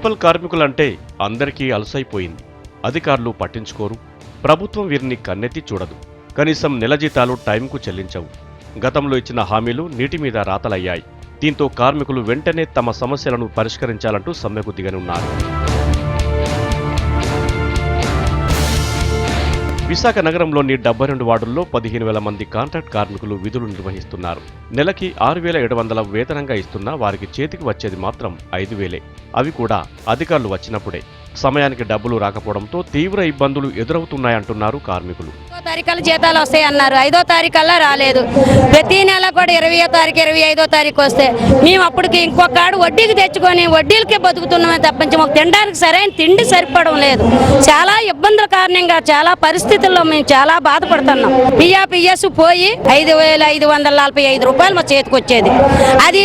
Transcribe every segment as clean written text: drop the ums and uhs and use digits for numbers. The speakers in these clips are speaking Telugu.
మున్సిపల్ కార్మికులంటే అందరికీ అలసైపోయింది. అధికారులు పట్టించుకోరు, ప్రభుత్వం వీరిని కన్నెత్తి చూడదు. కనీసం నెల జీతాలు టైంకు చెల్లించవు. గతంలో ఇచ్చిన హామీలు నీటి మీద రాతలయ్యాయి. దీంతో కార్మికులు వెంటనే తమ సమస్యలను పరిష్కరించాలంటూ సమ్మెకు దిగనున్నారు. విశాఖ నగరంలోని 72 వార్డుల్లో 15,000 మంది కాంట్రాక్ట్ కార్మికులు విధులు నిర్వహిస్తున్నారు. నెలకి 6,700 వేతనంగా ఇస్తున్నా వారికి చేతికి వచ్చేది మాత్రం 5,000. అవి కూడా అధికారులు వచ్చినప్పుడే. సమయానికి డబ్బులు రాకపోవడంతో తీవ్ర ఇబ్బందులు ఎదురవుతున్నాయంటున్నారు కార్మికులు. 5వ తారీఖుల జీతాలు వస్తాయన్నారు, 5వ తారీఖల్లా రాలేదు. ప్రతి నెల కూడా 20వ తారీఖు 25వ తారీఖు వస్తే మేము అప్పటికి ఇంకొకడు వడ్డీకి తెచ్చుకొని వడ్డీలకే బతుకుతున్నామే తప్పించి మాకు తినడానికి సరైన తిండి సరిపడం లేదు. చాలా ఇబ్బందుల కారణంగా చాలా పరిస్థితుల్లో మేము చాలా బాధపడుతున్నాం. పిఎస్ పోయి 5,545 రూపాయలు మా చేతికి వచ్చేది. అది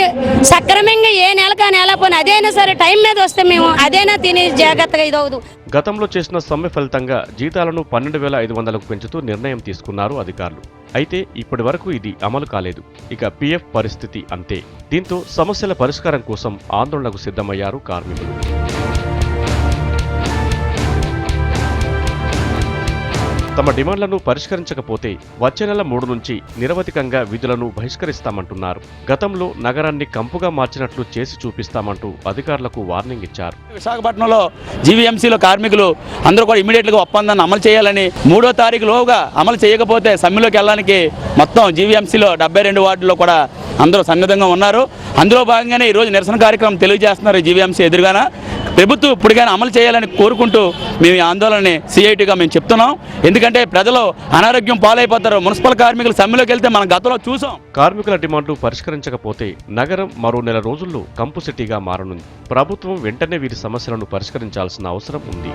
సక్రమంగా ఏ నెలకా నెల పోనీ అదైనా సరే టైం మీద వస్తే మేము అదైనా తిని జాగ్రత్తగా ఇదవదు. గతంలో చేసిన సమ్మె ఫలితంగా జీతాలను 12,500కు పెంచుతూ నిర్ణయం తీసుకున్నారు అధికారులు. అయితే ఇప్పటి వరకు ఇది అమలు కాలేదు. ఇక పిఎఫ్ పరిస్థితి అంతే. దీంతో సమస్యల పరిష్కారం కోసం ఆందోళనకు సిద్ధమయ్యారు కార్మికులు. తమ డిమాండ్లను పరిష్కరించకపోతే వచ్చే నెల 3 నుంచి నిరవధికంగా విధులను బహిష్కరిస్తామంటున్నారు. గతంలో నగరాన్ని కంపుగా మార్చినట్లు చేసి చూపిస్తామంటూ అధికారులకు వార్నింగ్ ఇచ్చారు. విశాఖపట్నంలో జీవీఎంసీలో కార్మికులు అందరూ కూడా ఇమీడియట్గా ఒప్పందాన్ని అమలు చేయాలని, 3వ తారీఖులోగా అమలు చేయకపోతే సమ్మెలోకి వెళ్ళడానికి మొత్తం జీవీఎంసీలో 72 వార్డుల్లో కూడా అందరూ సన్నద్ధంగా ఉన్నారు. అందులో భాగంగానే ఈరోజు నిరసన కార్యక్రమం తెలియజేస్తున్నారు. జీవీఎంసీ ఎదురుగాన ప్రభుత్వం ఇప్పటికైనా అమలు చేయాలని కోరుకుంటూ మేము ఈ ఆందోళనని సిఐటిగా మేము చెప్తున్నాం. ఎందుకంటే ప్రజలు అనారోగ్యం పాలైపోతారు. మున్సిపల్ కార్మికులు సమ్మెలోకి వెళ్తే మనం గతంలో చూసాం. కార్మికుల డిమాండ్లు పరిష్కరించకపోతే నగరం మరో నెల రోజుల్లో కంపు సిటీగా మారనుంది. ప్రభుత్వం వెంటనే వీరి సమస్యలను పరిష్కరించాల్సిన అవసరం ఉంది.